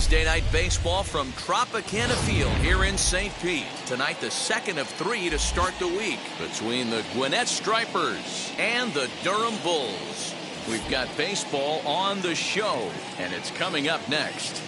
Wednesday night baseball from Tropicana Field here in St. Pete. Tonight, the second of 3 to start the week between the Gwinnett Stripers and the Durham Bulls. We've got baseball on the show, and it's coming up next.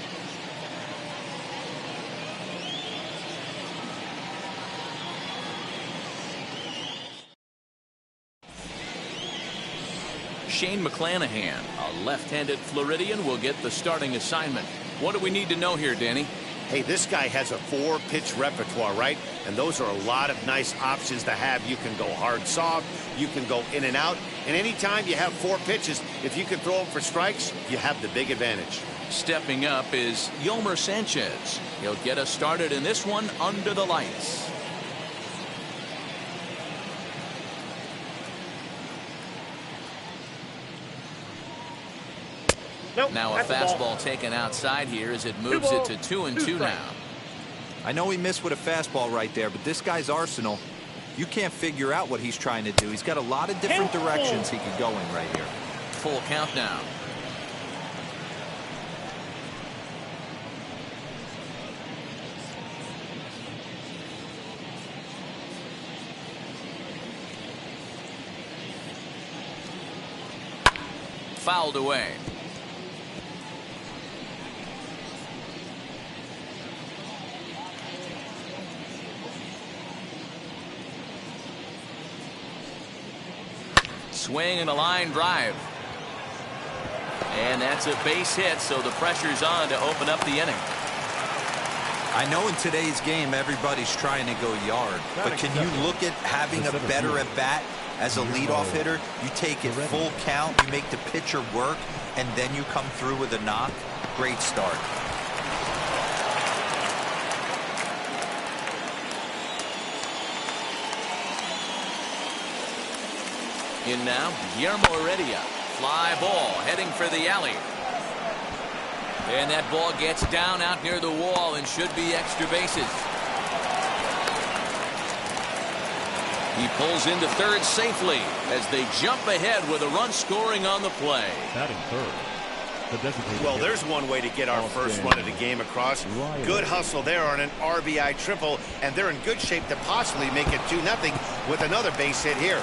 Shane Mcclanahan, a left-handed Floridian, will get the starting assignment. What do we need to know here, Danny? Hey, this guy has a 4-pitch repertoire, right? And those are a lot of nice options to have. You can go hard, soft. You can go in and out. And anytime you have 4 pitches, if you can throw them for strikes, you have the big advantage. Stepping up is Omar Sanchez. He'll get us started in this one under the lights. Nope, now a fastball taken outside here as it moves it to 2-2 now. I know he missed with a fastball right there, but this guy's arsenal, you can't figure out what he's trying to do. He's got a lot of different directions he could go in right here. Full count now. Fouled away. Swing and a line drive. And that's a base hit, so the pressure's on to open up the inning. I know in today's game everybody's trying to go yard, but can you look at having a better at bat as a leadoff hitter? You take it full count, you make the pitcher work, and then you come through with a knock. Great start. In now, Guillermo Heredia. Fly ball heading for the alley. And that ball gets down out near the wall and should be extra bases. He pulls into third safely as they jump ahead with a run scoring on the play. Batting third. Well, there's one way to get our first run of the game across. Good hustle there on an RBI triple, and they're in good shape to possibly make it 2-0 with another base hit here.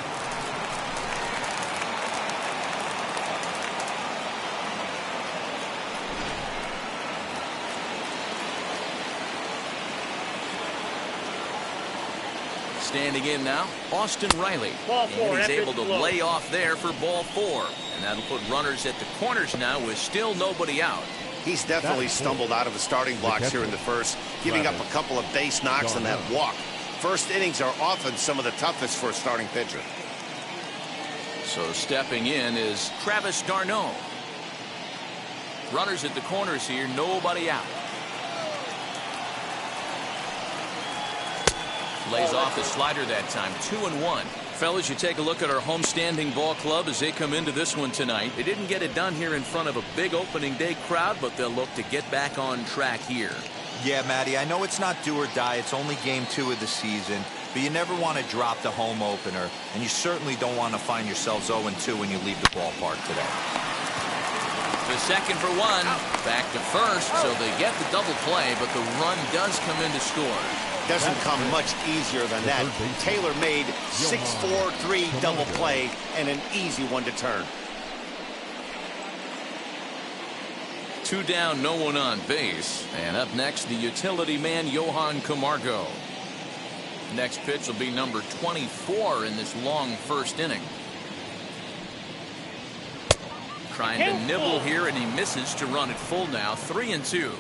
Standing in now, Austin Riley. Ball 4, and he's able to lay off there for ball 4. And that'll put runners at the corners now with still nobody out. He's definitely stumbled out of the starting blocks here in the first, giving up a couple of base knocks and that walk. First innings are often some of the toughest for a starting pitcher. So stepping in is Travis d'Arnaud. Runners at the corners here, nobody out. Lays off the slider that time. 2-1. Fellas, you take a look at our homestanding ball club as they come into this one tonight. They didn't get it done here in front of a big opening day crowd, but they'll look to get back on track here. Yeah, Matty, I know it's not do or die. It's only game 2 of the season, but you never want to drop the home opener, and you certainly don't want to find yourselves 0-2 when you leave the ballpark today. The second for 1. Back to first, so they get the double play, but the run does come in to score. Doesn't come much easier than that. Taylor made 6-4-3 double play and an easy one to turn. 2 down, no one on base. And up next, the utility man, Johann Camargo. Next pitch will be number 24 in this long first inning. Trying to nibble here, and he misses to run it full now. 3-2.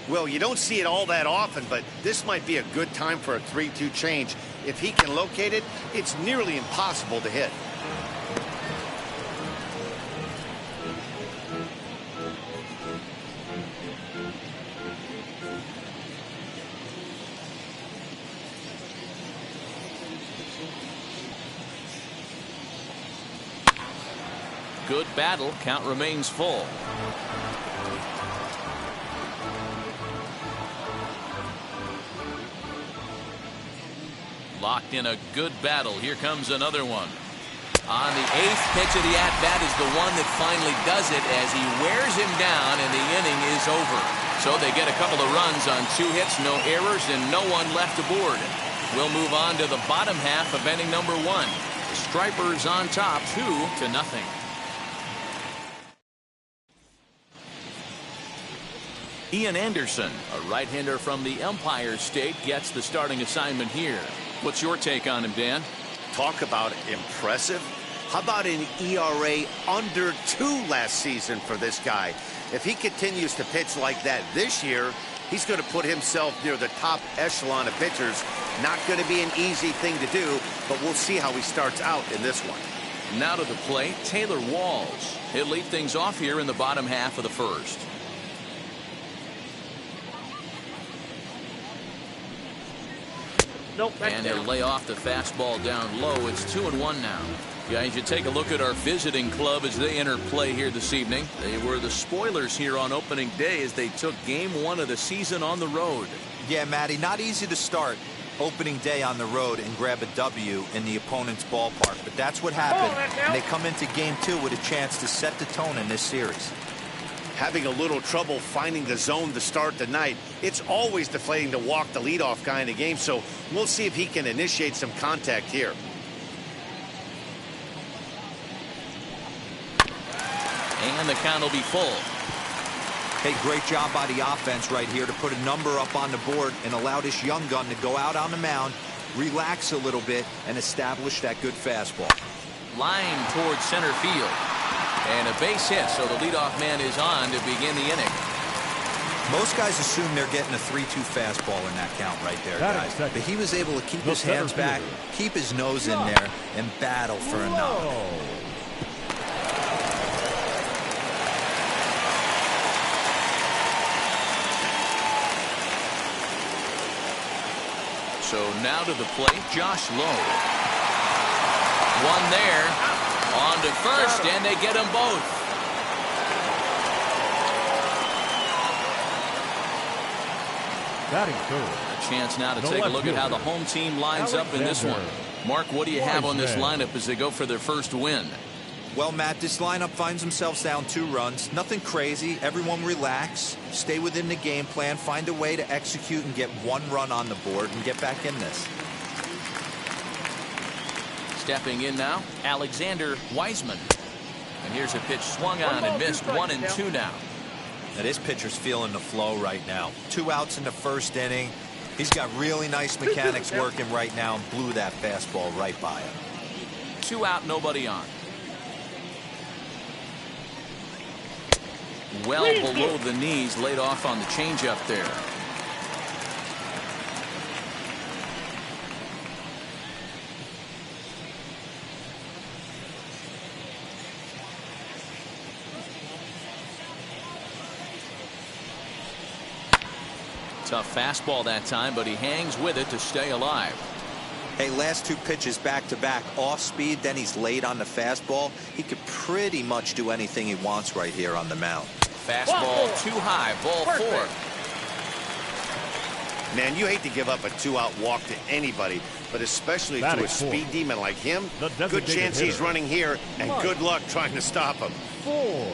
Well, you don't see it all that often, but this might be a good time for a 3-2 change. If he can locate it, it's nearly impossible to hit. Good battle. Count remains full. Locked in a good battle. Here comes another one. On the 8th pitch of the at-bat is the one that finally does it as he wears him down, and the inning is over. So So they get a couple of runs on 2 hits, no errors, and no one left aboard. We'll move on to the bottom half of inning number 1. The Stripers on top 2-0. Ian Anderson, a right-hander from the Empire State, gets the starting assignment here. What's your take on him, Dan? Talk about impressive. How about an ERA under 2 last season for this guy? If he continues to pitch like that this year, he's going to put himself near the top echelon of pitchers. Not going to be an easy thing to do, but we'll see how he starts out in this one. Now to the plate, Taylor Walls. He'll lead things off here in the bottom half of the first. And he'll lay off the fastball down low. It's 2-1 now. Guys, you take a look at our visiting club as they enter play here this evening. They were the spoilers here on opening day as they took game 1 of the season on the road. Yeah, Matty, not easy to start opening day on the road and grab a W in the opponent's ballpark. But that's what happened. And they come into game 2 with a chance to set the tone in this series. Having a little trouble finding the zone to start the night. It's always deflating to walk the leadoff guy in a game, so we'll see if he can initiate some contact here. And the count will be full. Hey, great job by the offense right here to put a number up on the board and allow this young gun to go out on the mound, relax a little bit, and establish that good fastball. Line towards center field. And a base hit, so the leadoff man is on to begin the inning. Most guys assume they're getting a 3-2 fastball in that count right there, guys. But he was able to keep his hands back, keep his nose in there, and battle for a knock. So now to the plate, Josh Lowe. One there. On to first, and they get them both. Batting third. A chance now to take a look at how the home team lines up in this one. Mark, what do you have on this lineup as they go for their first win? Well, Matt, this lineup finds themselves down 2 runs. Nothing crazy. Everyone relax. Stay within the game plan. Find a way to execute and get 1 run on the board and get back in this. Stepping in now, Alexander Wiseman. And here's a pitch swung on and missed. 1-2 now. Now this pitcher's feeling the flow right now. 2 outs in the first inning. He's got really nice mechanics working right now and blew that fastball right by him. 2 out, nobody on. Well below the knees, laid off on the changeup there. Tough fastball that time, but he hangs with it to stay alive. Hey, last 2 pitches back-to-back off speed, then he's late on the fastball. He could pretty much do anything he wants right here on the mound. Fastball too high, ball 4. Man, you hate to give up a 2-out walk to anybody, but especially to a speed demon like him. Good chance he's running here, and good luck trying to stop him. 4.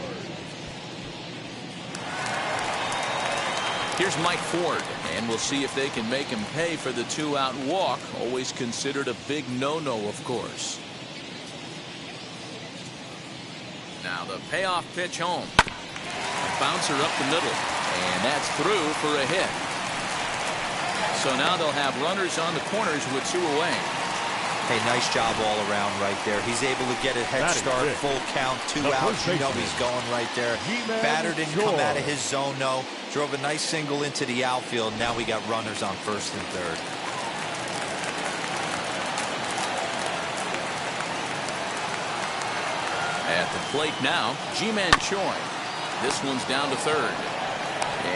Here's Mike Ford, and we'll see if they can make him pay for the 2-out walk. Always considered a big no-no, of course. Now the payoff pitch home. A bouncer up the middle, and that's through for a hit. So now they'll have runners on the corners with 2 away. Hey, nice job all around right there. He's able to get a head start, full count, 2 outs. You know he's going right there. Batter didn't come out of his zone, no. Drove a nice single into the outfield. Now we got runners on first and third. At the plate now, Ji-Man Choi. This one's down to third.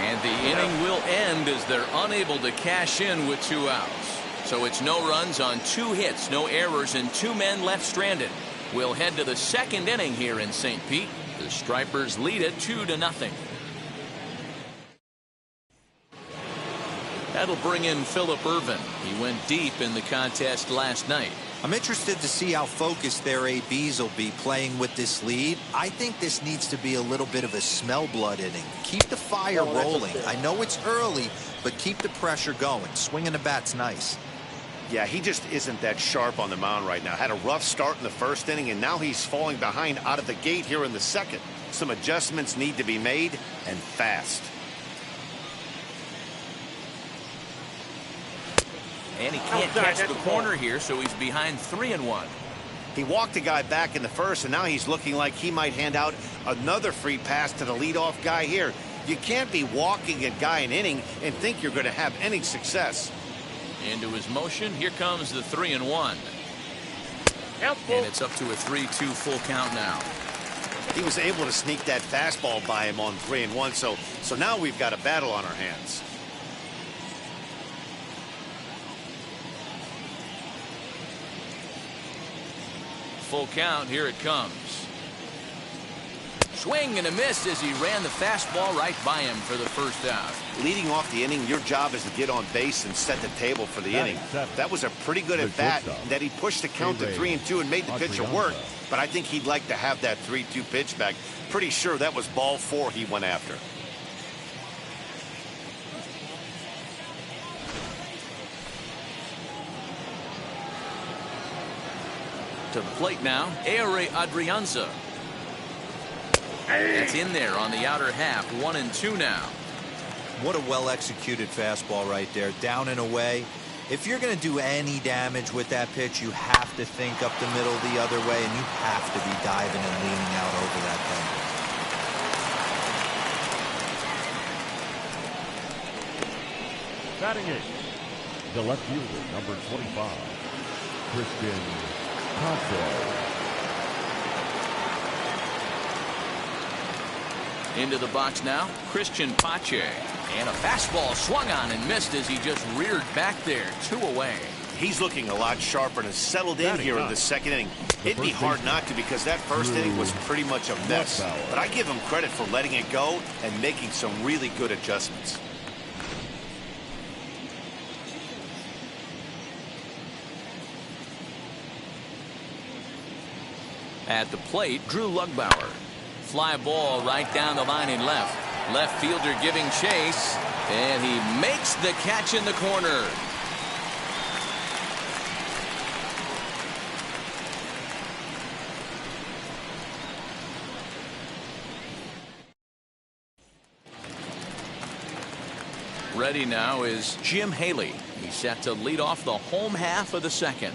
And the inning will end as they're unable to cash in with 2 outs. So it's no runs on 2 hits, no errors, and 2 men left stranded. We'll head to the second inning here in St. Pete. The Stripers lead it 2-0. That'll bring in Phillip Ervin. He went deep in the contest last night. I'm interested to see how focused their ABs will be playing with this lead. I think this needs to be a little bit of a smell blood inning. Keep the fire rolling. I know it's early, but keep the pressure going. Swinging the bat's nice. Yeah, he just isn't that sharp on the mound right now. Had a rough start in the first inning, and now he's falling behind out of the gate here in the second. Some adjustments need to be made, and fast. And he can't catch the corner here, so he's behind 3-1. He walked a guy back in the first, and now he's looking like he might hand out another free pass to the leadoff guy here. You can't be walking a guy an inning and think you're going to have any success. Into his motion. Here comes the 3-1. And it's up to a 3-2 full count now. He was able to sneak that fastball by him on 3-1, so now we've got a battle on our hands. Full count. Here it comes. Swing and a miss as he ran the fastball right by him for the first out. Leading off the inning, your job is to get on base and set the table for the inning. That was a pretty good at bat that he pushed the count to 3-2 and made the pitcher work, but I think he'd like to have that 3-2 pitch back. Pretty sure that was ball 4 he went after. To the plate now, Ehire Adrianza. It's in there on the outer half. 1-2 now. What a well-executed fastball right there. Down and away. If you're going to do any damage with that pitch, you have to think up the middle the other way, and you have to be diving and leaning out over that thing. Batting eighth, the left fielder, number 25, Christian Pache. Into the box now, Christian Pache. And a fastball swung on and missed as he just reared back there. 2 away. He's looking a lot sharper and has settled in here in the second inning. It'd be hard not to, because that first inning was pretty much a mess. But I give him credit for letting it go and making some really good adjustments. At the plate, Drew Lugbauer. Fly ball right down the line in left. Left fielder giving chase, and he makes the catch in the corner. Ready now is Jim Haley. He's set to lead off the home half of the second.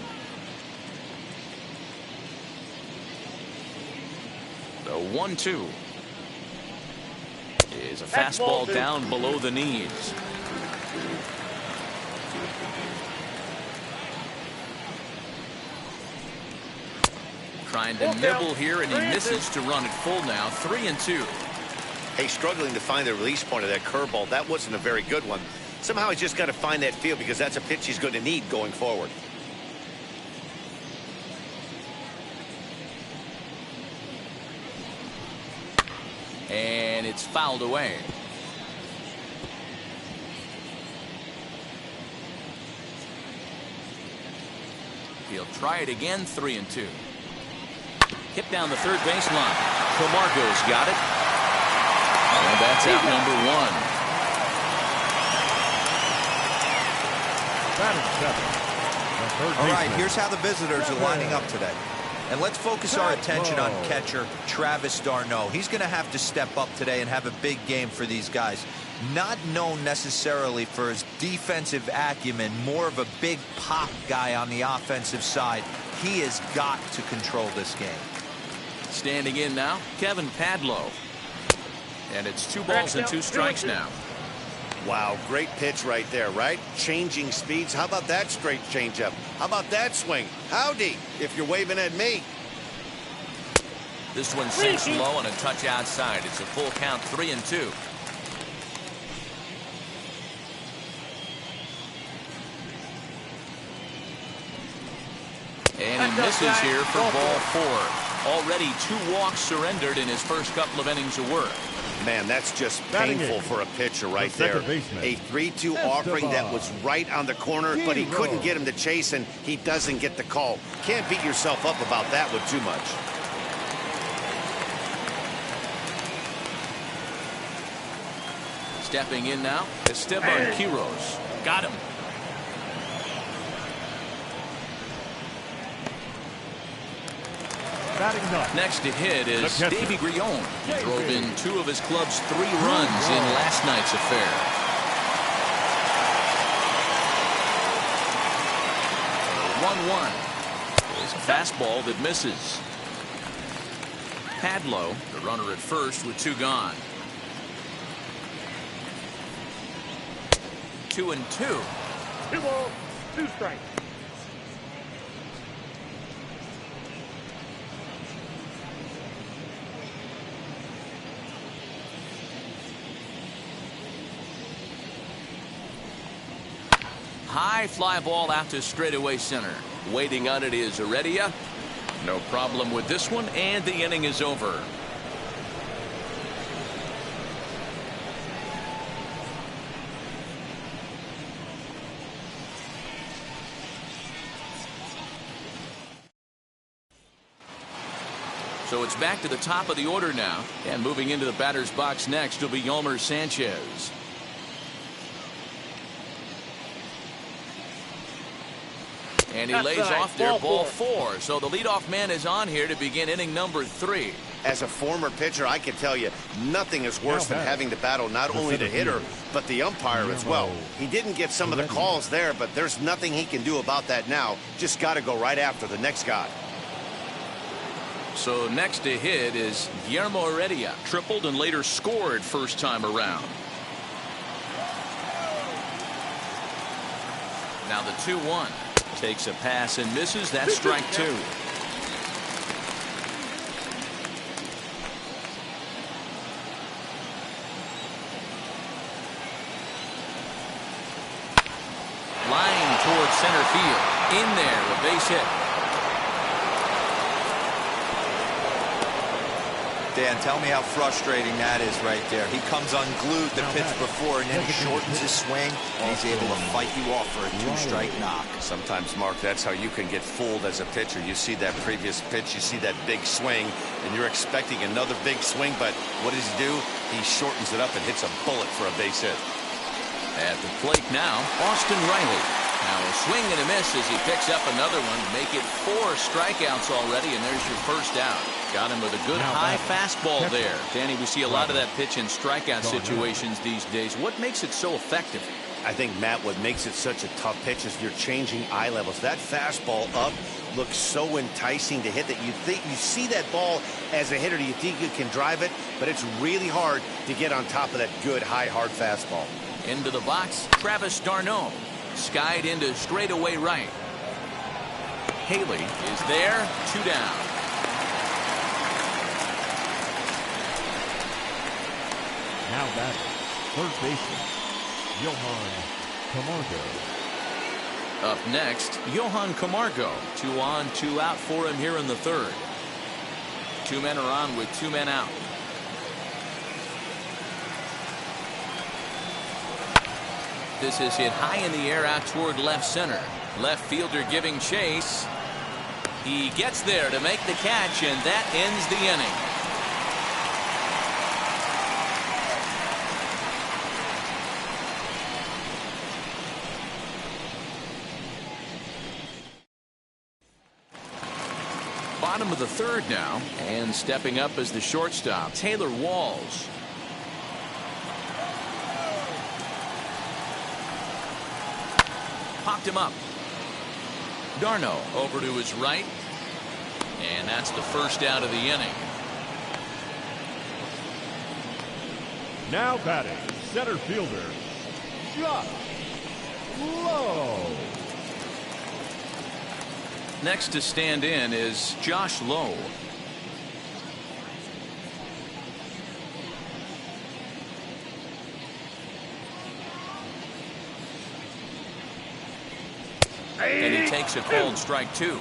The 1-2 is a fastball down below the knees. Trying to nibble here, and he misses to run it full now. 3-2. Hey, struggling to find the release point of that curveball. That wasn't a very good one. Somehow he's just got to find that feel, because that's a pitch he's going to need going forward. And it's fouled away. He'll try it again. 3-2. Hit down the third baseline. Camargo's got it. And that's out number 1. All right, here's how the visitors are lining up today. And let's focus our attention on catcher Travis d'Arnaud. He's going to have to step up today and have a big game for these guys. Not known necessarily for his defensive acumen, more of a big pop guy on the offensive side. He has got to control this game. Standing in now, Kevin Padlo. And it's 2 balls and 2 strikes now. Wow, great pitch right there, right? Changing speeds. How about that straight changeup? How about that swing? Howdy, if you're waving at me. This one sinks low and a touch outside. It's a full count. 3-2. And he misses here for ball 4. Already 2 walks surrendered in his first couple of innings of work. Man, that's just painful for a pitcher right there. A 3-2 offering that was right on the corner, but he couldn't get him to chase, and he doesn't get the call. Can't beat yourself up about that one too much. Stepping in now, Esteban Quiroz. Got him. Next to hit is Davy Grillon. He drove in 2 of his club's 3 runs in last night's affair. 1-1. Is a fastball that misses. Padlo, the runner at first with 2 gone. 2-2. 2 balls, 2 strikes. High fly ball out to straightaway center. Waiting on it is Heredia. No problem with this one, and the inning is over. So it's back to the top of the order now, and moving into the batter's box next will be Omar Sanchez. And he lays off there, ball 4. So the leadoff man is on here to begin inning number 3. As a former pitcher, I can tell you, nothing is worse than having to battle not only the hitter, but the umpire as well. He didn't get some of the calls there, but there's nothing he can do about that now. Just got to go right after the next guy. So next to hit is Guillermo Heredia. Tripled and later scored first time around. Now the 2-1. Takes a pass and misses. That's strike 2. Line towards center field. In there, a base hit. Dan, tell me how frustrating that is right there. He comes unglued the pitch before, and then he shortens his swing, and he's able to fight you off for a 2-strike knock. Sometimes, Mark, that's how you can get fooled as a pitcher. You see that previous pitch, you see that big swing, and you're expecting another big swing, but what does he do? He shortens it up and hits a bullet for a base hit. At the plate now, Austin Riley. Now a swing and a miss as he picks up another one. Make it 4 strikeouts already, and there's your first out. Got him with a good high fastball there. Danny, we see a lot of that pitch in strikeout situations these days. What makes it so effective? I think, Matt, what makes it such a tough pitch is you're changing eye levels. That fastball up looks so enticing to hit that you think you see that ball as a hitter. You think you can drive it, but it's really hard to get on top of that good, high, hard fastball. Into the box, Travis d'Arnaud. Skied into straightaway right. Haley is there, 2 down. Now batting, third baseman, Johann Camargo. Up next, Johann Camargo. 2 on, 2 out for him here in the 3rd. 2 men are on with 2 men out. This is hit high in the air out toward left center. Left fielder giving chase. He gets there to make the catch, and that ends the inning. Bottom of the 3rd now, and stepping up as the shortstop, Taylor Walls. Popped him up. d'Arnaud over to his right, and that's the first out of the inning. Now batting, center fielder, Josh Lowe. Next to stand in is Josh Lowe. And he takes a called strike 2.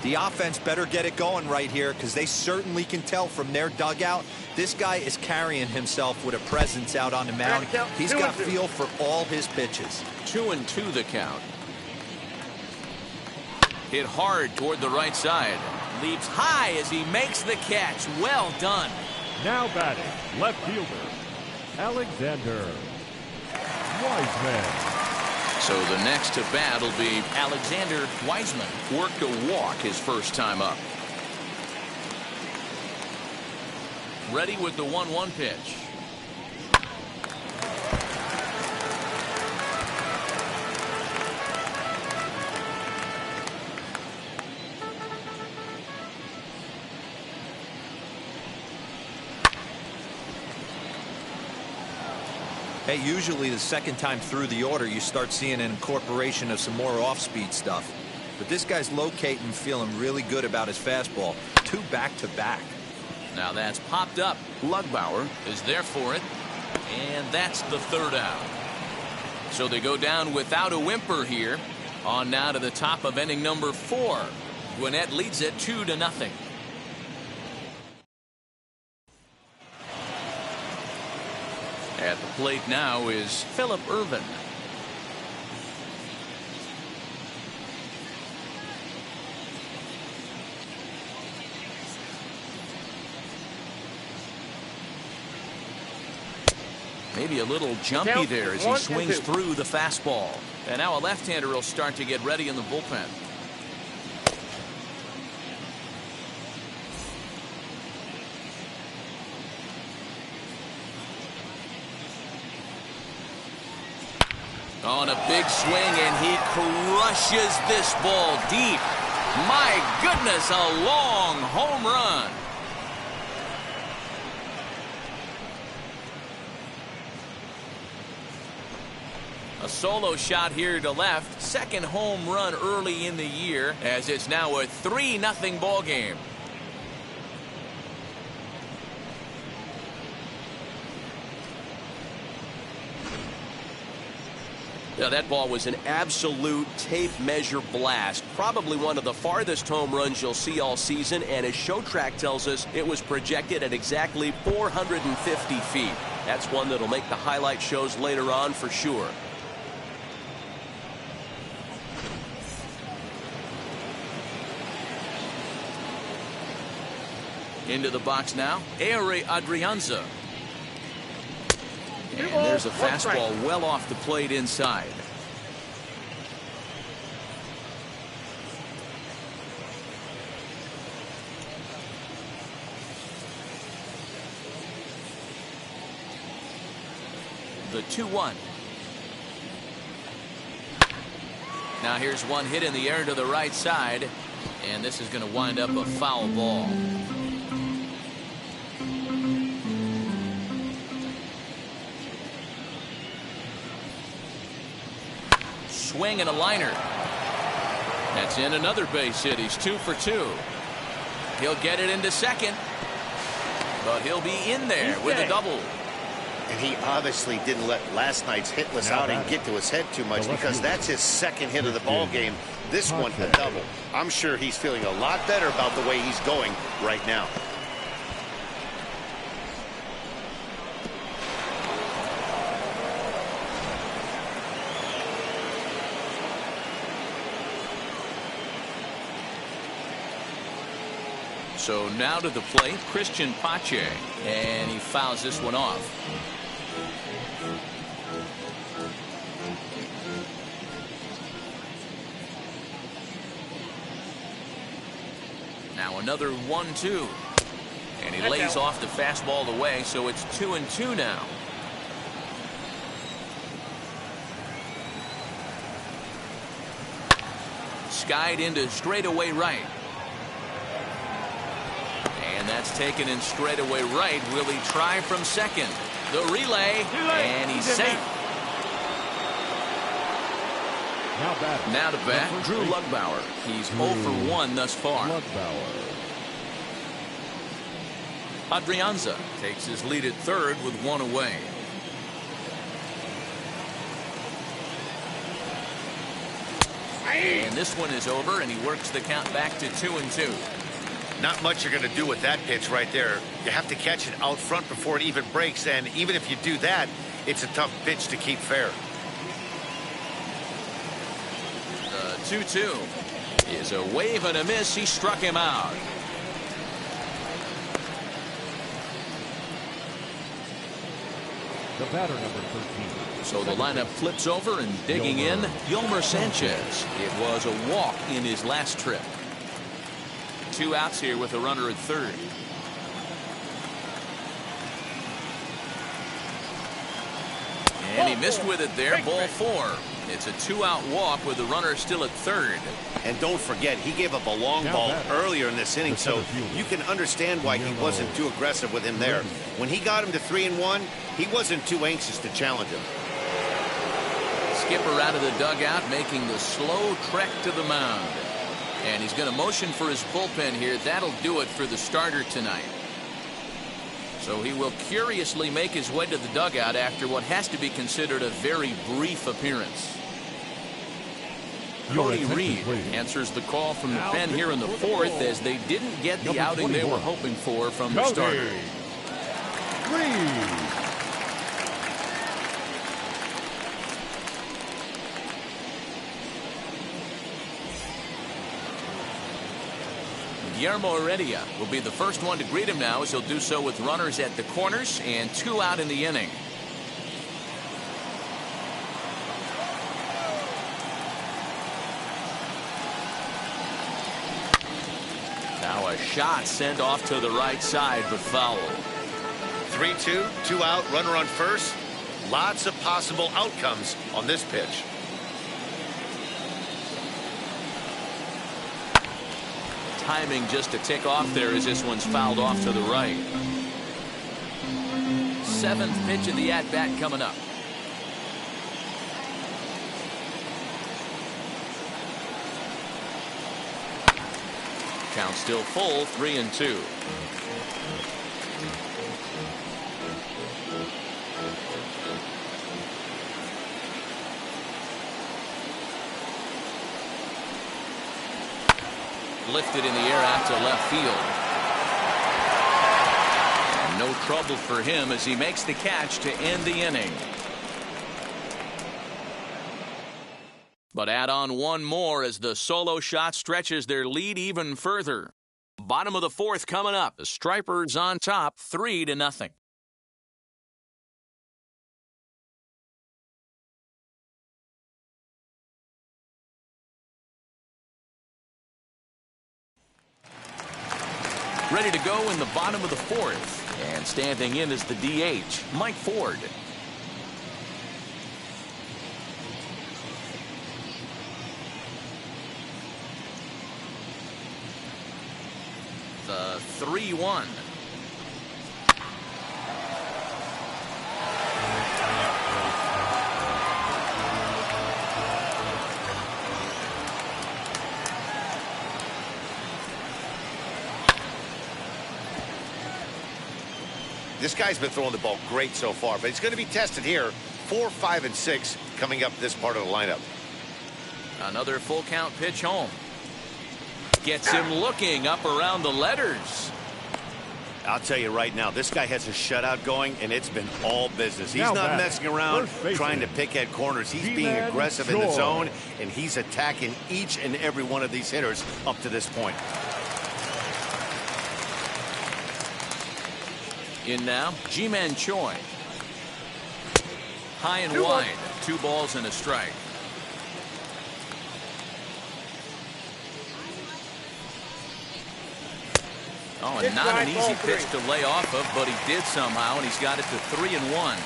The offense better get it going right here, because they certainly can tell from their dugout this guy is carrying himself with a presence out on the mound. He's got feel for all his pitches. 2-2 the count. Hit hard toward the right side. Leaps high as he makes the catch. Well done. Now batting, left fielder, Alexander Wiseman. So the next to bat will be Alexander Wiseman. Worked a walk his first time up. Ready with the 1-1 pitch. Hey, usually the second time through the order, you start seeing an incorporation of some more off-speed stuff. But this guy's locating, feeling really good about his fastball. 2 back-to-back. Now that's popped up. Lugbauer is there for it. And that's the 3rd out. So they go down without a whimper here. On now to the top of inning number 4. Gwinnett leads it 2-0. At the plate now is Phillip Ervin. Maybe a little jumpy there as he swings through the fastball. And now a left-hander will start to get ready in the bullpen. On a big swing, and he crushes this ball deep. My goodness, a long home run. A solo shot here to left. Second home run early in the year, as it's now a 3-0 ball game. Now that ball was an absolute tape measure blast. Probably one of the farthest home runs you'll see all season, and as ShowTrack tells us, it was projected at exactly 450 feet. That's one that'll make the highlight shows later on for sure. Into the box now, Ehire Adrianza. And there's a fastball well off the plate inside. The 2-1. Now here's one hit in the air to the right side, and this is going to wind up a foul ball. Swing and a liner. That's in another base hit. He's 2 for 2. He'll get it into second, but he'll be in there with a double. And he obviously didn't let last night's hitless outing get to his head too much, because that's his second hit of the ball game. This one a double. I'm sure he's feeling a lot better about the way he's going right now. So now to the plate, Christian Pache, and he fouls this one off. Now another 1-2, and he lays off the fastball away, so it's 2-2 now. Skied into straightaway right. And that's taken in straightaway right. Will he try from second? The relay, and he's safe. Now to bat, Drew Lugbauer. He's 0 for 1 thus far. Adrianza takes his lead at third with 1 away. And this one is over, and he works the count back to 2-2. Not much you're going to do with that pitch right there. You have to catch it out front before it even breaks, and even if you do that, it's a tough pitch to keep fair. The 2-2 is a wave and a miss. He struck him out. The batter, number 13. So the lineup flips over, and digging in, Omar Sanchez. It was a walk in his last trip. 2 outs here with a runner at third. And he missed with it there. Ball 4. It's a 2-out walk with the runner still at third. And don't forget, he gave up a long ball earlier in this inning, so you can understand why he wasn't too aggressive with him there. When he got him to 3-1, he wasn't too anxious to challenge him. Skipper out of the dugout, making the slow trek to the mound. And he's going to motion for his bullpen here. That'll do it for the starter tonight. So he will curiously make his way to the dugout after what has to be considered a very brief appearance. Cody Reed answers the call from the pen here in the 4th, as they didn't get the outing they were hoping for from the starter. Reed. Guillermo Heredia will be the first one to greet him now, as he'll do so with runners at the corners and 2 out in the inning. Now a shot sent off to the right side, but foul. 3-2, 2 out, runner on first. Lots of possible outcomes on this pitch. Timing just to tick off there as this one's fouled off to the right. 7th pitch of the at-bat coming up. Count still full, 3-2. Lifted in the air out to left field. And no trouble for him as he makes the catch to end the inning. But add on one more as the solo shot stretches their lead even further. Bottom of the 4th coming up. The Stripers on top, 3-0. Ready to go in the bottom of the 4th. And standing in is the DH, Mike Ford. The 3-1. This guy's been throwing the ball great so far, but he's going to be tested here. 4, 5, and 6 coming up this part of the lineup. Another full count pitch home. Gets him looking up around the letters. I'll tell you right now, this guy has a shutout going, and it's been all business. He's not messing around trying to pick at corners. He's being aggressive in the zone, and he's attacking each and every one of these hitters up to this point. In now, Ji-Man Choi. High and wide. 2 balls and a strike. Oh, and not an easy pitch to lay off of, but he did somehow, and he's got it to 3-1.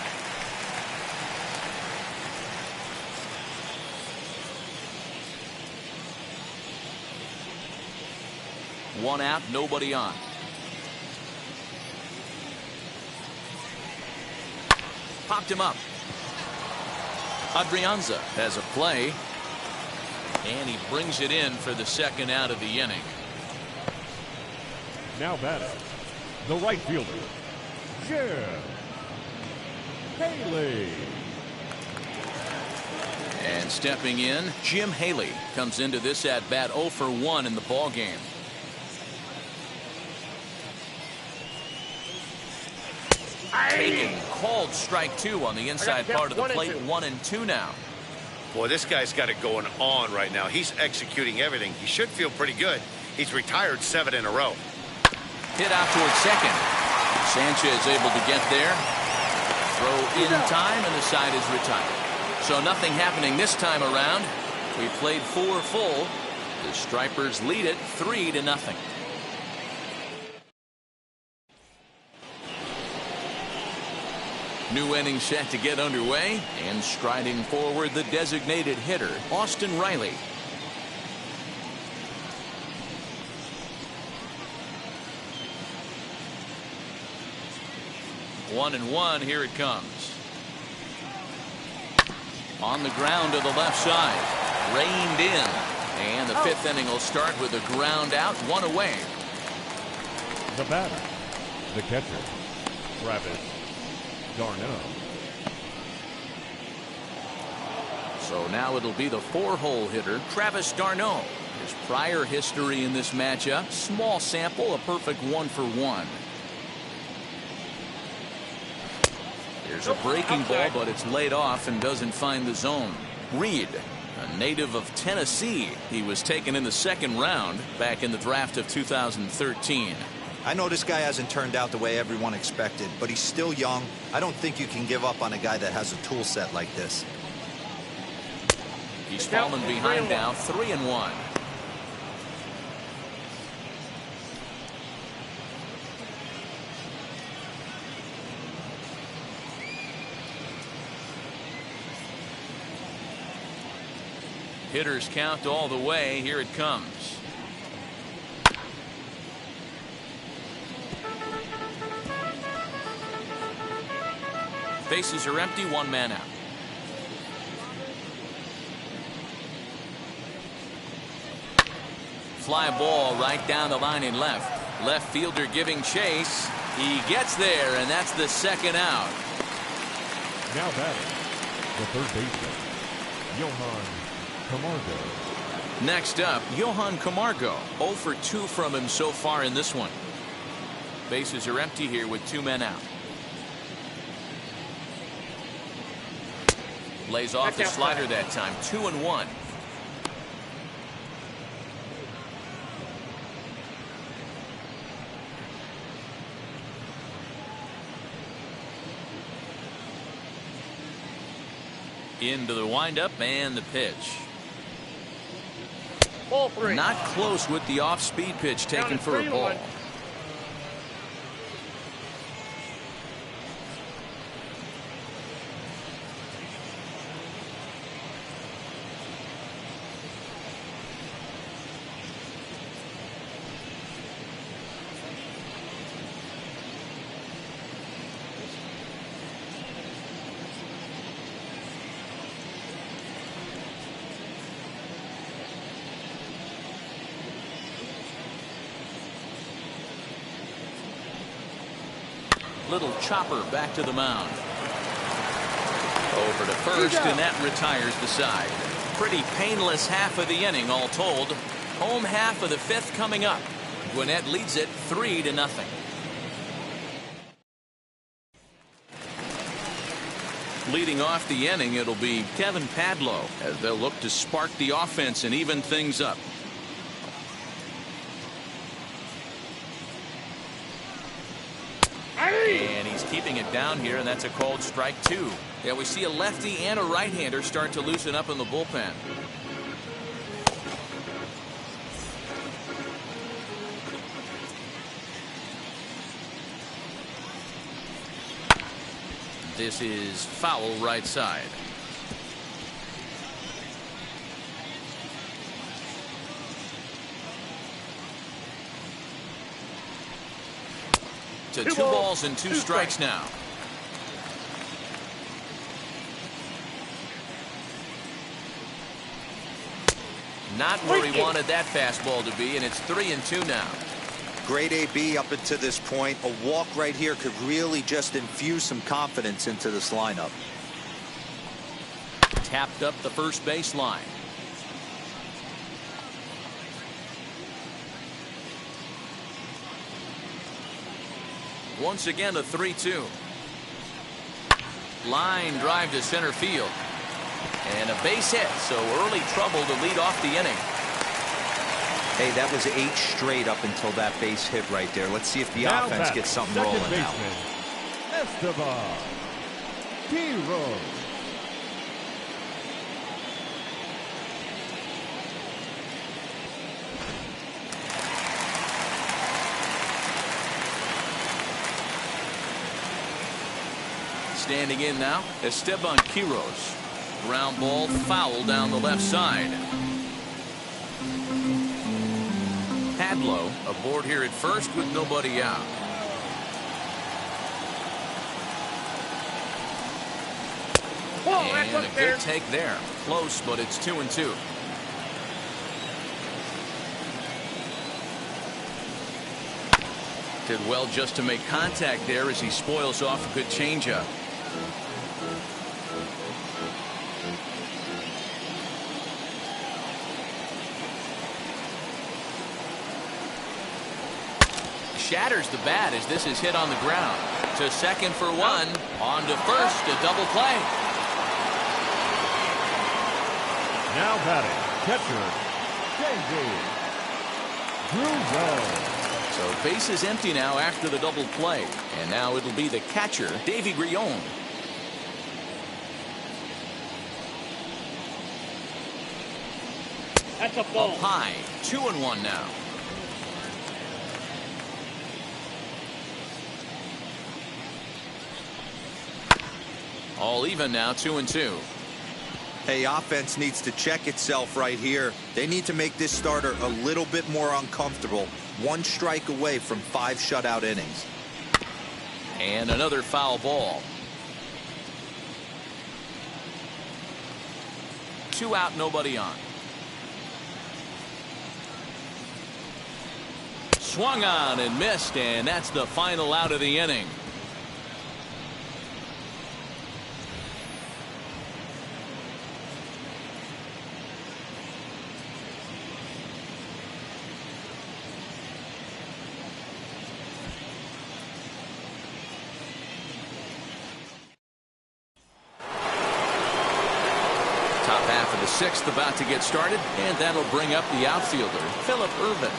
One out, nobody on. Popped him up. Adrianza has a play, and he brings it in for the 2nd out of the inning. Now batting, the right fielder, Jim Haley. And stepping in, Jim Haley comes into this at bat 0 for 1 in the ball game. Taken, called strike 2 on the inside part of the plate. 1-2 now. Boy, this guy's got it going on right now. He's executing everything. He should feel pretty good. He's retired 7 in a row. Hit out towards second. Sanchez able to get there. Throw in time, and the side is retired. So nothing happening this time around. We played 4 full. The Stripers lead it 3-0. New inning set to get underway, and striding forward the designated hitter, Austin Riley. One and one, here it comes. On the ground to the left side, reined in, and the 5th inning will start with a ground out, 1 away. The batter, the catcher, Travis d'Arnaud. So now it'll be the 4-hole hitter, Travis d'Arnaud. His prior history in this matchup, small sample, a perfect 1 for 1. Here's a breaking ball, but it's laid off and doesn't find the zone. Reed, a native of Tennessee. He was taken in the 2nd round back in the draft of 2013. I know this guy hasn't turned out the way everyone expected, but he's still young. I don't think you can give up on a guy that has a tool set like this. He's fallen behind now, 3-1. Hitters count all the way. Here it comes. Bases are empty, 1 man out. Fly ball right down the line in left. Left fielder giving chase. He gets there, and that's the 2nd out. Now batting, the 3rd baseman, Johann Camargo. Next up, Johann Camargo. 0 for 2 from him so far in this one. Bases are empty here with 2 men out. Lays off the slider that time. 2-1. Into the windup and the pitch. Ball 3. Not close with the off-speed pitch taken for a ball. Little chopper back to the mound. Over to first, and that retires the side. Pretty painless half of the inning, all told. Home half of the 5th coming up. Gwinnett leads it 3-0. Leading off the inning, it'll be Kevin Padlow as they'll look to spark the offense and even things up. And he's keeping it down here, and that's a called strike 2. Yeah, we see a lefty and a right-hander start to loosen up in the bullpen. This is foul right side. To 2 balls and 2 strikes now. Not where he wanted that fastball to be, and it's 3-2 now. Great AB up until this point. A walk right here could really just infuse some confidence into this lineup. tapped up the first baseline. Once again, a 3-2. Line drive to center field. And a base hit, so early trouble to lead off the inning. Hey, that was 8 straight up until that base hit right there. Let's see if the offense gets something rolling now. Esteban Quiroz. Standing in now, Esteban Quiroz. Ground ball foul down the left side. Hadlow aboard here at first with nobody out. And a good take there. Close, but it's 2-2. Did well just to make contact there as he spoils off a good changeup. Shatters the bat as this is hit on the ground. To second for one. On to first, a double play. Now batting, catcher, Davey Grillon. So base is empty now after the double play. And now it'll be the catcher, Davey Grillon. That's a ball. Up high, 2-1 now. All even now, 2-2. Hey, offense needs to check itself right here. They need to make this starter a little bit more uncomfortable. 1 strike away from 5 shutout innings. And another foul ball. 2 out, nobody on. Swung on and missed, and that's the final out of the inning. Top half of the 6th about to get started, and that'll bring up the outfielder, Phillip Ervin.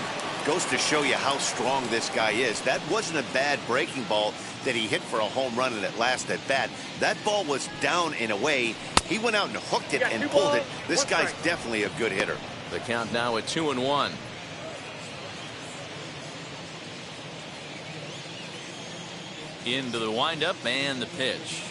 Goes to show you how strong this guy is. That wasn't a bad breaking ball that he hit for a home run in that last at bat. That ball was down and away. He went out and hooked it and pulled it. This guy's definitely a good hitter. The count now at 2-1. Into the windup and the pitch.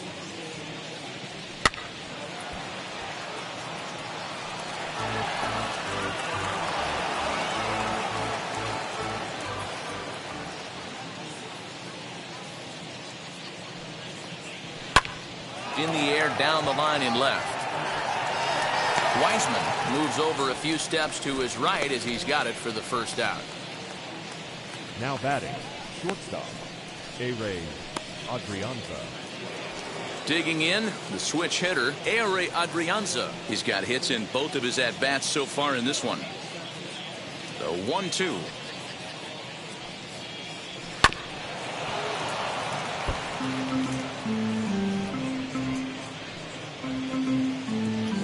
In the air, down the line and left. Weisman moves over a few steps to his right as he's got it for the first out. Now batting, shortstop, A-Ray Adrianza. Digging in, the switch hitter, A-Ray Adrianza. He's got hits in both of his at-bats so far in this one. The 1-2.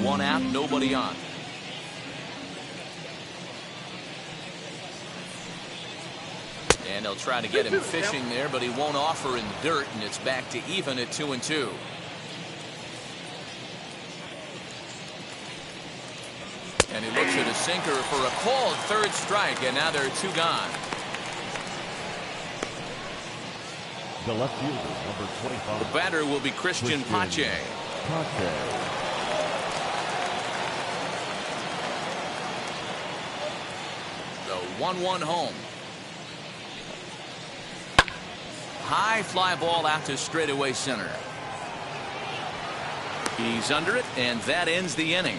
One out, nobody on. And they'll try to get him fishing there, but he won't offer in the dirt, and it's back to even at 2-2. And he looks at a sinker for a called 3rd strike, and now there are 2 gone. The left fielder, number 25. The batter will be Christian Pache. The 1-1 home. High fly ball out to straightaway center. He's under it, and that ends the inning.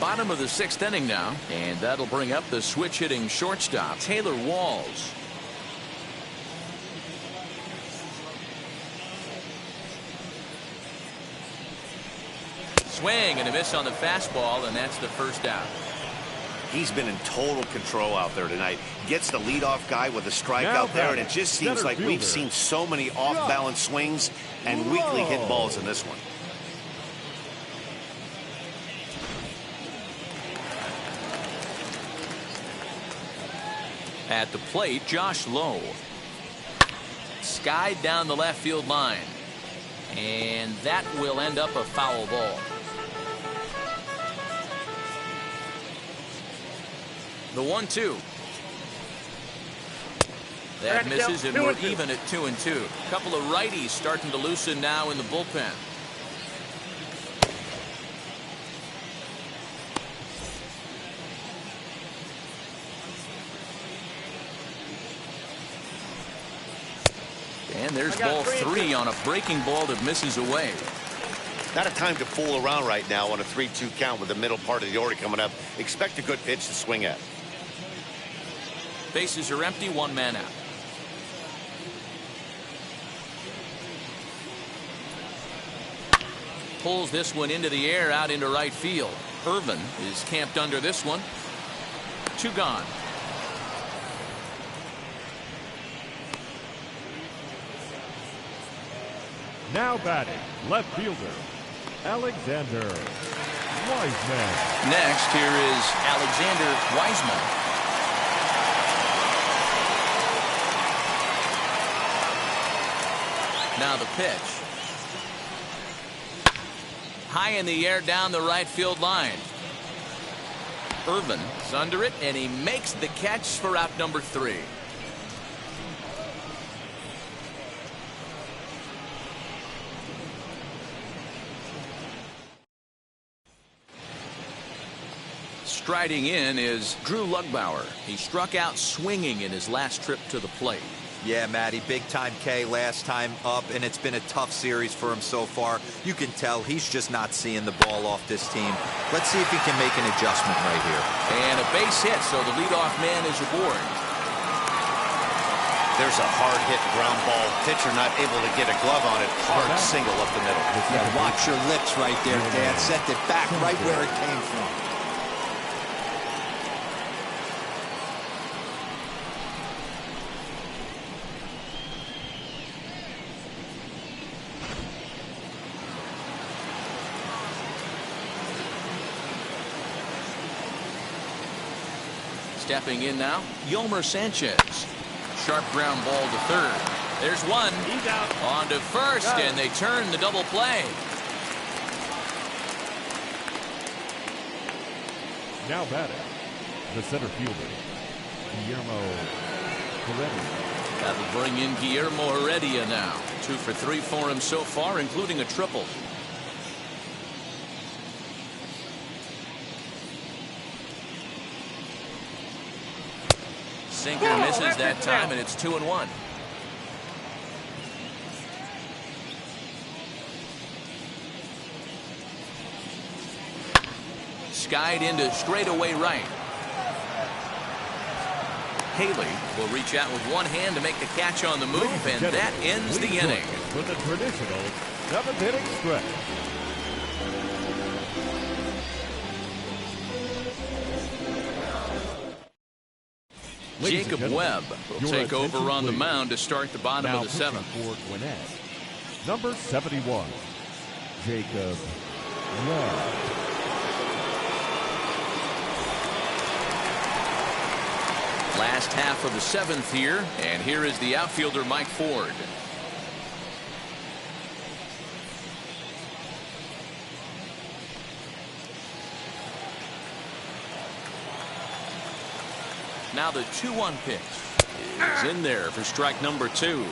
Bottom of the 6th inning now, and that'll bring up the switch hitting shortstop, Taylor Walls. Swing and a miss on the fastball, and that's the first out. He's been in total control out there tonight. Gets the leadoff guy with a strikeout there, and it just seems like we've seen so many off-balance swings and weakly hit balls in this one. At the plate, Josh Lowe. Skied down the left field line. And that will end up a foul ball. The 1-2. That misses, and we're even at 2-2. A couple of righties starting to loosen now in the bullpen. And there's ball 3 on a breaking ball that misses away. Not a time to fool around right now on a 3-2 count with the middle part of the order coming up. Expect a good pitch to swing at. Bases are empty, 1 man out. Pulls this one into the air out into right field. Irvin is camped under this one. 2 gone. Now batting, left fielder, Alexander Wiseman. Next, here is Alexander Wiseman. Now the pitch. High in the air down the right field line. Irvin is under it, and he makes the catch for out number 3. Striding in is Drew Lugbauer. He struck out swinging in his last trip to the plate. Yeah, Matty, big time K last time up, and it's been a tough series for him so far. You can tell he's just not seeing the ball off this team. Let's see if he can make an adjustment right here. And a base hit, so the leadoff man is aboard. There's a hard hit ground ball. Pitcher not able to get a glove on it. Hard single up the middle. Yeah, watch your lips right there, Dan. Sent it back right where it came from. Stepping in now, Omar Sanchez. Sharp ground ball to third. There's one. He's out. On to first, and they turn the double play. Now batting, the center fielder, Guillermo Heredia. That'll bring in Guillermo Heredia now. 2 for 3 for him so far, including a triple. Sinker misses that time, and it's 2-1. Skied into straightaway right. Haley will reach out with one hand to make the catch on the move, and that ends the inning. With the traditional 7th inning stretch. Jacob Webb will take over on the mound to start the bottom of the 7th. For Gwinnett, number 71, Jacob Webb. Last half of the 7th here, and here is the outfielder Mike Ford. Now the 2-1 pitch is in there for strike number 2.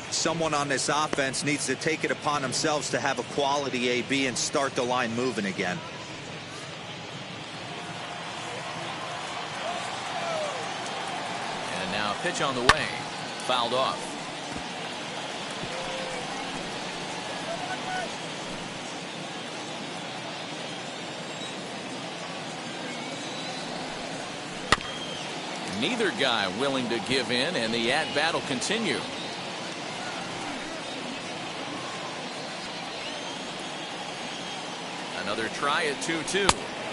Someone on this offense needs to take it upon themselves to have a quality AB and start the line moving again. And now a pitch on the way. Fouled off. Neither guy willing to give in, and the at-bat will continue. Another try at 2-2.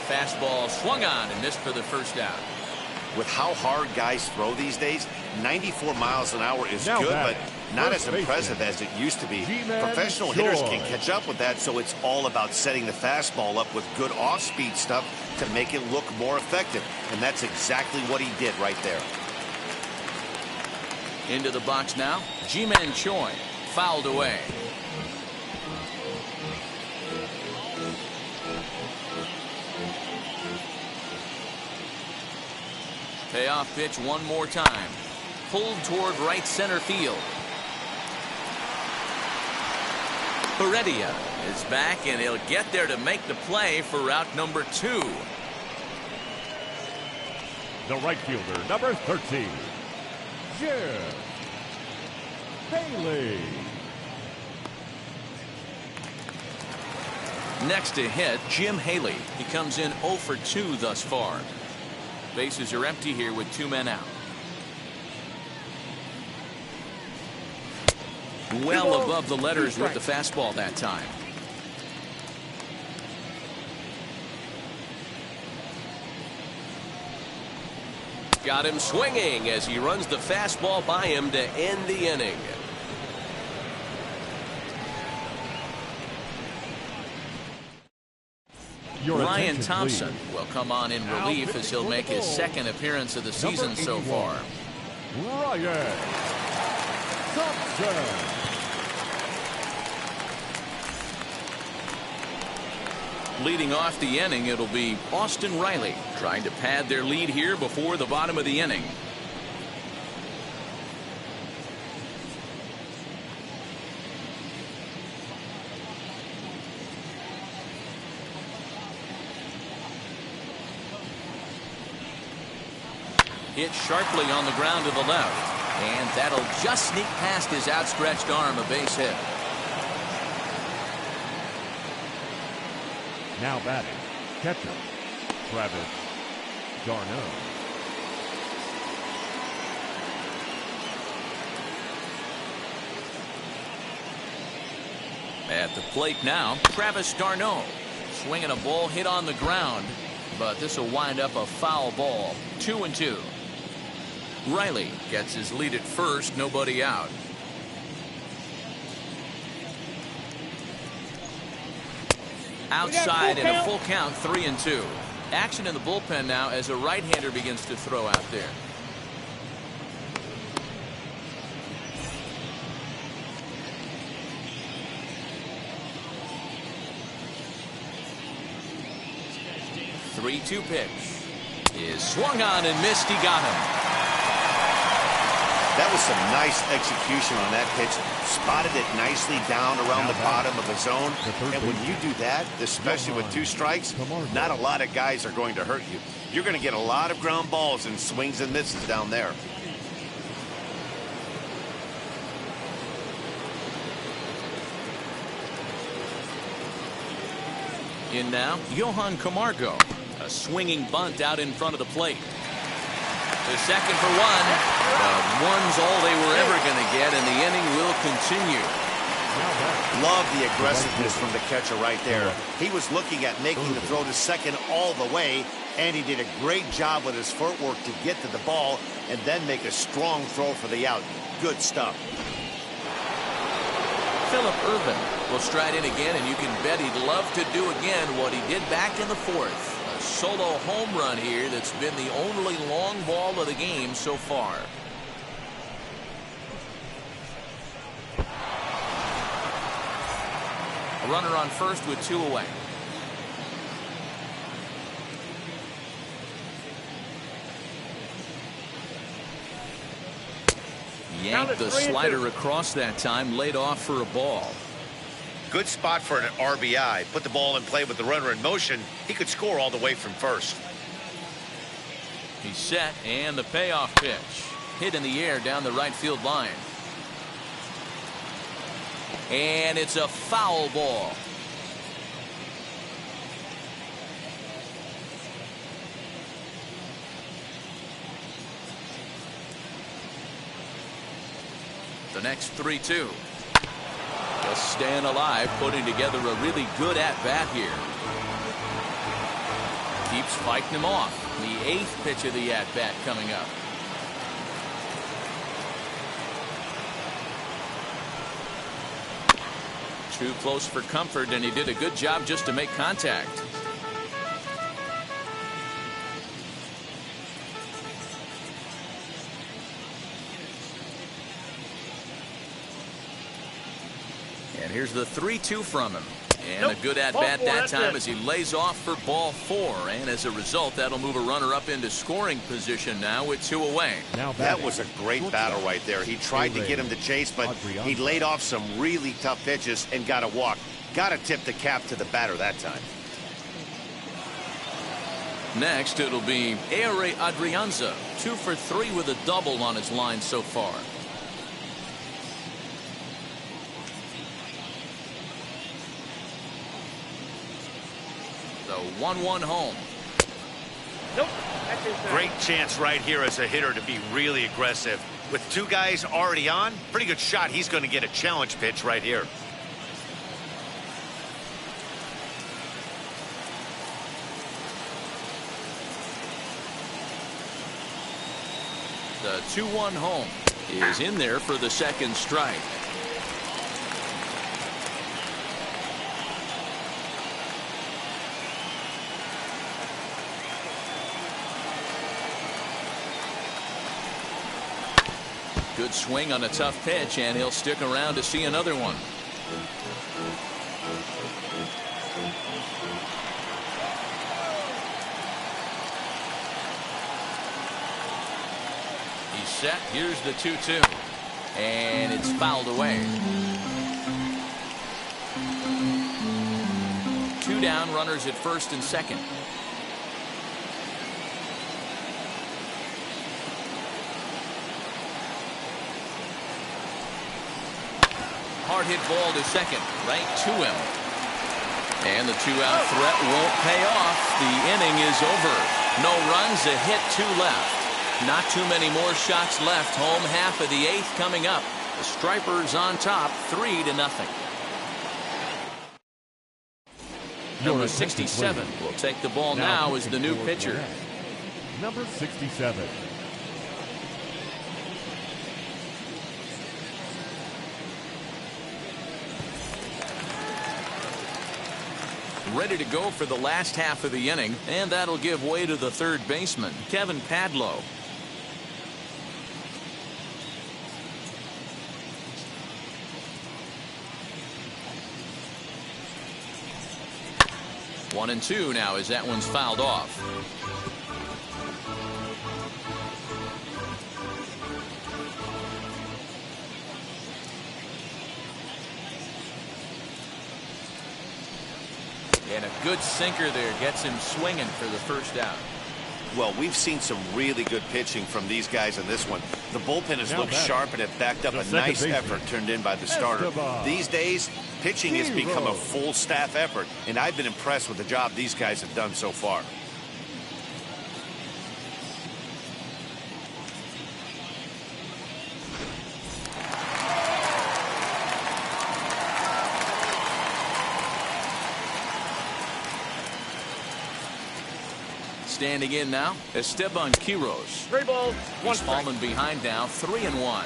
Fastball swung on and missed for the first out. With how hard guys throw these days, 94 miles an hour is good, but not as impressive as it used to be. Professional hitters can catch up with that, so it's all about setting the fastball up with good off-speed stuff to make it look more effective, and that's exactly what he did right there. Into the box now, Ji-Man Choi, fouled away. Payoff pitch one more time. Pulled toward right center field. Heredia is back, and he'll get there to make the play for route number 2. The right fielder, number 13, Jim Haley. Next to hit, Jim Haley. He comes in 0 for 2 thus far. Bases are empty here with 2 men out. Well above the letters with the fastball that time. Got him swinging as he runs the fastball by him to end the inning. Ryan Thompson will come on in relief as he'll make his second appearance of the season so far. Ryan Thompson. Leading off the inning, it'll be Austin Riley trying to pad their lead here before the bottom of the inning. Hit sharply on the ground to the left, and that'll just sneak past his outstretched arm, a base hit. Now batting, catcher, Travis d'Arnaud. At the plate now, Travis d'Arnaud swinging a ball hit on the ground, but this will wind up a foul ball. 2-2. Riley gets his lead at first, nobody out. Outside in a full count, 3-2. Action in the bullpen now as a right-hander begins to throw out there. Three-two pitch is swung on and missed. He got him. That was some nice execution on that pitch. Spotted it nicely down around the bottom of the zone. And when you do that, especially with 2 strikes, not a lot of guys are going to hurt you. You're going to get a lot of ground balls and swings and misses down there. In now, Johann Camargo. A swinging bunt out in front of the plate. The second for one. But one's all they were ever going to get, and the inning will continue. Love the aggressiveness from the catcher right there. He was looking at making the throw to second all the way, and he did a great job with his footwork to get to the ball and then make a strong throw for the out. Good stuff. Phillip Ervin will stride in again, and you can bet he'd love to do again what he did back in the 4th. A solo home run here that's been the only long ball of the game so far. A runner on first with 2 away. Yanked the slider across that time, laid off for a ball. Good spot for an RBI. Put the ball in play with the runner in motion. He could score all the way from first. He's set, and the payoff pitch. Hit in the air down the right field line. And it's a foul ball. The next 3-2. Just staying alive, putting together a really good at-bat here. Keeps fighting him off. The 8th pitch of the at-bat coming up. Too close for comfort, and he did a good job just to make contact. And here's the 3-2 from him. And a good at-bat that time as he lays off for ball 4. And as a result, that'll move a runner up into scoring position now with 2 away. That was a great battle right there. He tried to get him to chase, but he laid off some really tough pitches and got a walk. Got to tip the cap to the batter that time. Next, it'll be Ehire Adrianza, 2 for 3 with a double on his line so far. The 1-1 home. Nope. That's inside. Great chance right here as a hitter to be really aggressive. With 2 guys already on, pretty good shot. He's going to get a challenge pitch right here. The 2-1 home is in there for the second strike. Good swing on a tough pitch, and he'll stick around to see another one. He's set. Here's the 2-2. And it's fouled away. 2 down, runners at first and second. Hard hit ball to second, right to him. And the 2-out threat won't pay off. The inning is over. No runs, a hit, 2 left. Not too many more shots left. Home half of the 8th coming up. The Stripers on top, 3-0. Number 67 will take the ball now as the new pitcher. Number 67. Ready to go for the last half of the inning, and that'll give way to the third baseman, Kevin Padlow. One and 2 now as that one's fouled off. And a good sinker there gets him swinging for the first out. Well, we've seen some really good pitching from these guys in this one. The bullpen has looked sharp and have backed up a nice effort turned in by the starter. These days, pitching has become a full staff effort, and I've been impressed with the job these guys have done so far. Standing in now, Esteban Quiroz. 3 balls, 1 He's strike. fallen behind now, 3-1.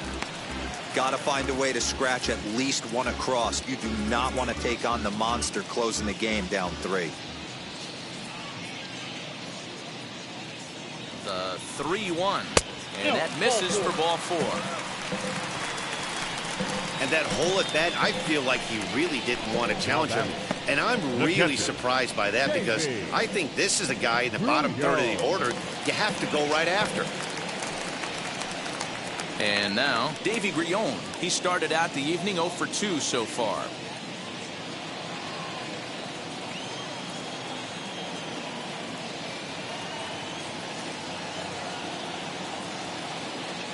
Got to find a way to scratch at least 1 across. You do not want to take on the monster closing the game down 3. The 3-1. And that misses for ball 4. And that whole at bat, I feel like he really didn't want to challenge him. And I'm really surprised by that because I think this is a guy in the bottom third of the order you have to go right after. And now, Davy Grillon. He started out the evening 0 for 2 so far.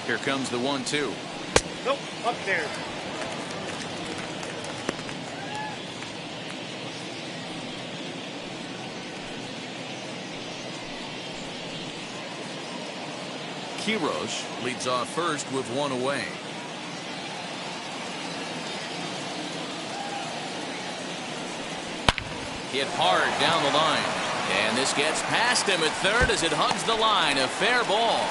Here comes the 1-2. Nope, upstairs. Quiroz leads off first with 1 away. Hit hard down the line. And this gets past him at third as it hugs the line. A fair ball.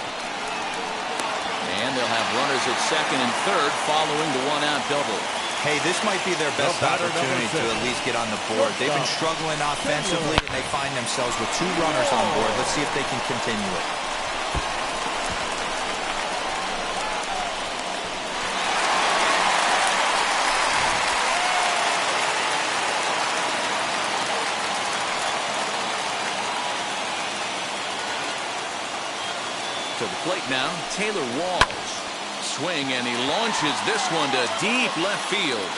And they'll have runners at second and third following the one-out double. Hey, this might be their best opportunity to at least get on the board. They've been struggling offensively, and they find themselves with 2 runners on board. Let's see if they can continue it. To the plate now, Taylor Walls. Swing, and he launches this one to deep left field.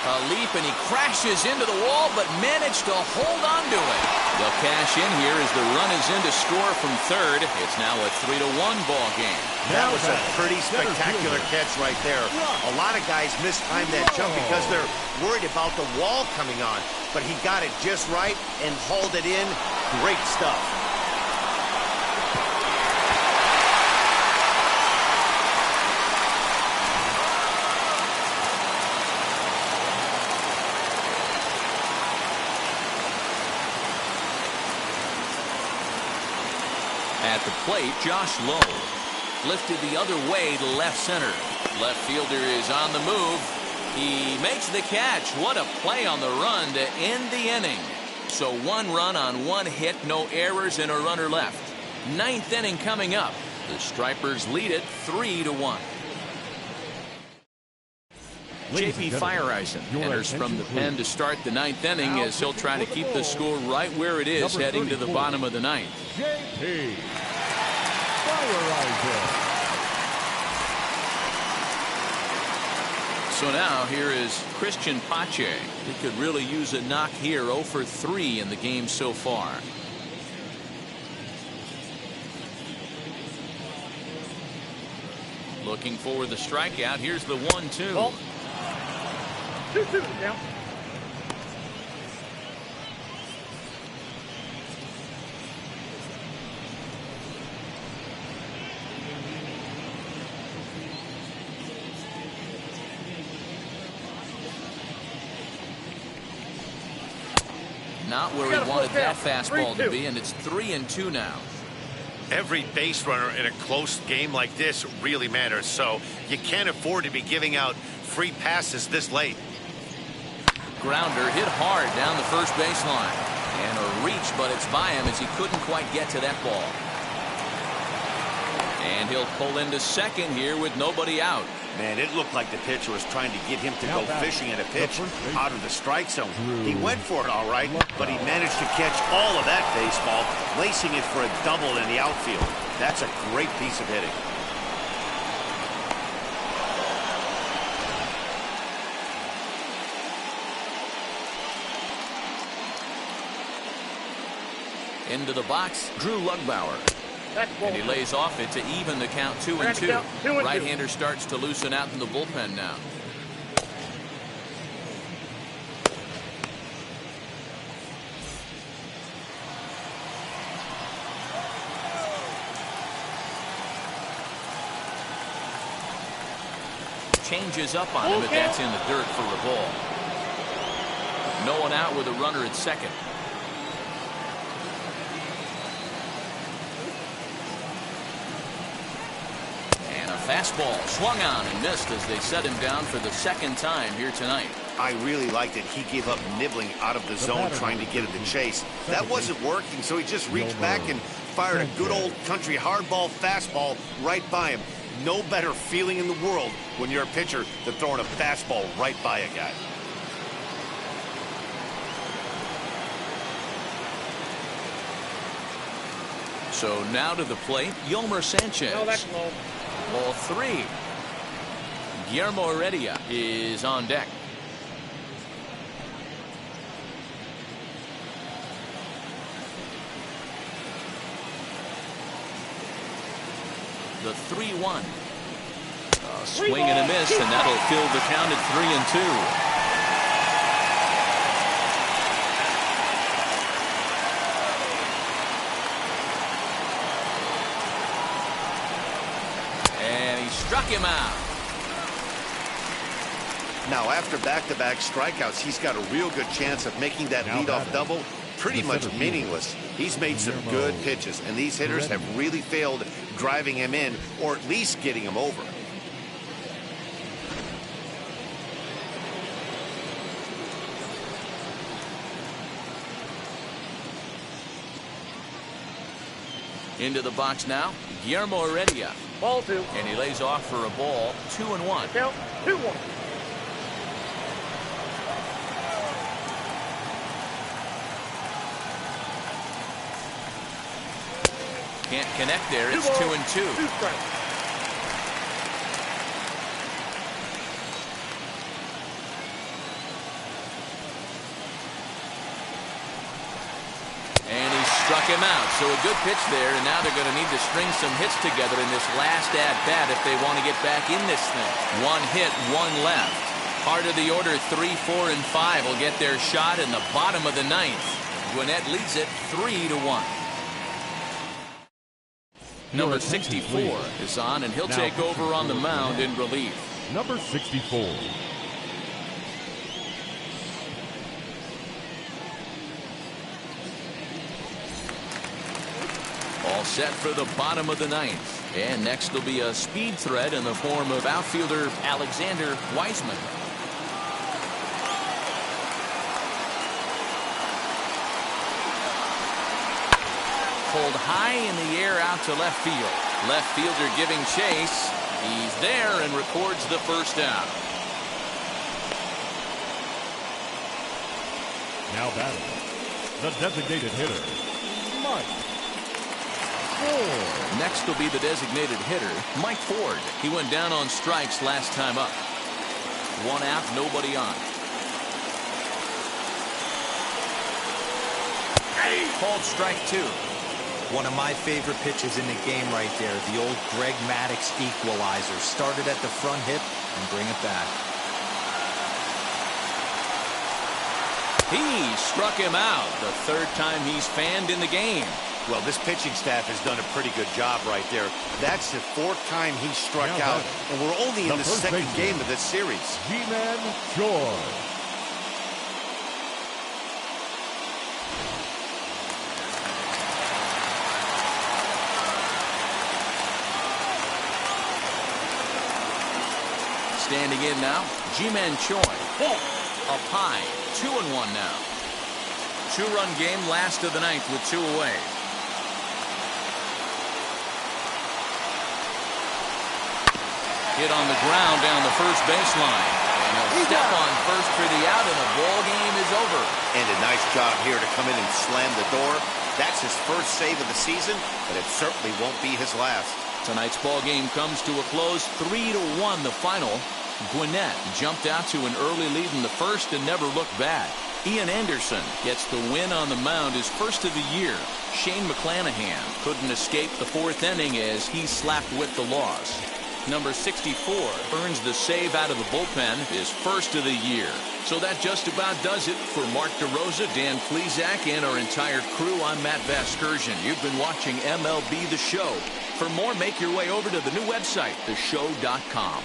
A leap, and he crashes into the wall, but managed to hold on to it. They'll cash in here as the run is in to score from third. It's now a 3-1 ball game. That was a pretty spectacular catch right there. A lot of guys mistime that jump because they're worried about the wall coming on. But he got it just right and hauled it in. Great stuff. At the plate, Josh Lowe lifted the other way to left center. Left fielder is on the move. He makes the catch. What a play on the run to end the inning. So 1 run on 1 hit, no errors, and a runner left. 9th inning coming up. The Stripers lead it 3-1. J.P. Fireisen enters from the pen to start the 9th inning as he'll try to keep the score right where it is heading to the bottom of the 9th. J.P. Fireisen. So now here is Christian Pache. He could really use a knock here. 0 for 3 in the game so far. Looking for the strikeout. Here's the 1-2. Ball. 2-2 now. Not where he wanted that fastball to be, and it's 3-2 now. Every base runner in a close game like this really matters, so you can't afford to be giving out free passes this late. Grounder hit hard down the first baseline. And a reach, but it's by him as he couldn't quite get to that ball. And he'll pull into second here with nobody out. Man, it looked like the pitcher was trying to get him to go fishing at a pitch out of the strike zone. He went for it all right, but he managed to catch all of that baseball, lacing it for a double in the outfield. That's a great piece of hitting. Into the box, Drew Lugbauer. And he lays off it to even the count 2-2. Right-hander starts to loosen out in the bullpen now. Changes up on him, but that's in the dirt for a ball. No one out with a runner at second. Fastball swung on and missed as they set him down for the second time here tonight. I really liked it. He gave up nibbling out of the zone trying to get at the chase. That wasn't working, so he just reached back and fired a good old country hardball fastball right by him. No better feeling in the world when you're a pitcher than throwing a fastball right by a guy. So now to the plate, Omar Sanchez. No, that's low. Ball 3. Guillermo Heredia is on deck. The 3-1. A swing and a miss, and that'll fill the count at 3-2. Struck him out. Now, after back-to-back strikeouts, he's got a real good chance of making that leadoff double pretty much meaningless. He's made some good pitches, and these hitters have really failed driving him in or at least getting him over. Into the box now, Guillermo Heredia. Ball 2. And he lays off for a ball, 2-1. Count 2-1. Can't connect there. It's 2-2. 2 strikes. And he struck him out. So a good pitch there, and now they're going to need to string some hits together in this last at-bat if they want to get back in this thing. 1 hit, 1 left. Heart of the order, 3, 4, and 5 will get their shot in the bottom of the 9th. Gwinnett leads it 3-1. Number 64 is on, and he'll take over on the mound in relief. Number 64. All set for the bottom of the 9th. And next will be a speed threat in the form of outfielder Alexander Wiseman. Pulled high in the air out to left field. Left fielder giving chase. He's there and records the first out. Now batting, the designated hitter, Mike Ford. Next will be the designated hitter, Mike Ford. He went down on strikes last time up. 1 out, nobody on. Called strike 2. One of my favorite pitches in the game right there. The old Greg Maddux equalizer. Started at the front hip and bring it back. He struck him out. The 3rd time he's fanned in the game. Well, this pitching staff has done a pretty good job right there. That's the 4th time he struck out, and we're only in the 2nd game of this series. G-Man Choi. Standing in now, G-Man Choi. Up high, 2-1 now. 2-run game, last of the 9th with 2 away. Hit on the ground down the first baseline. And he'll step on first for the out, and the ball game is over. And a nice job here to come in and slam the door. That's his first save of the season, but it certainly won't be his last. Tonight's ball game comes to a close, 3-1 the final. Gwinnett jumped out to an early lead in the first and never looked back. Ian Anderson gets the win on the mound, his first of the year. Shane Mcclanahan couldn't escape the 4th inning as he slapped with the loss. Number 64 earns the save out of the bullpen, his first of the year. So that just about does it for Mark DeRosa, Dan Plesac, and our entire crew. I'm Matt Vasgersian. You've been watching MLB The Show. For more, make your way over to the new website, theshow.com.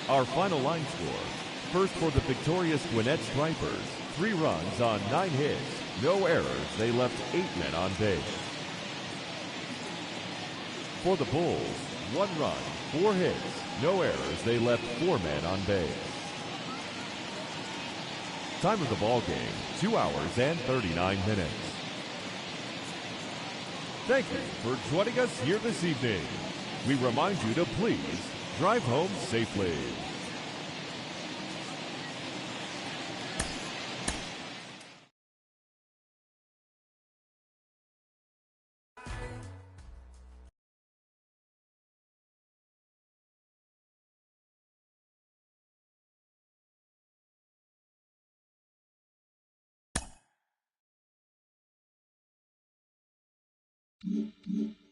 Our final line score. First for the victorious Gwinnett Stripers. 3 runs on 9 hits. No errors. They left 8 men on base. For the Bulls, 1 run, 4 hits. No errors. They left 4 men on base. Time of the ball game, 2 hours and 39 minutes. Thank you for joining us here this evening. We remind you to please drive home safely. 2.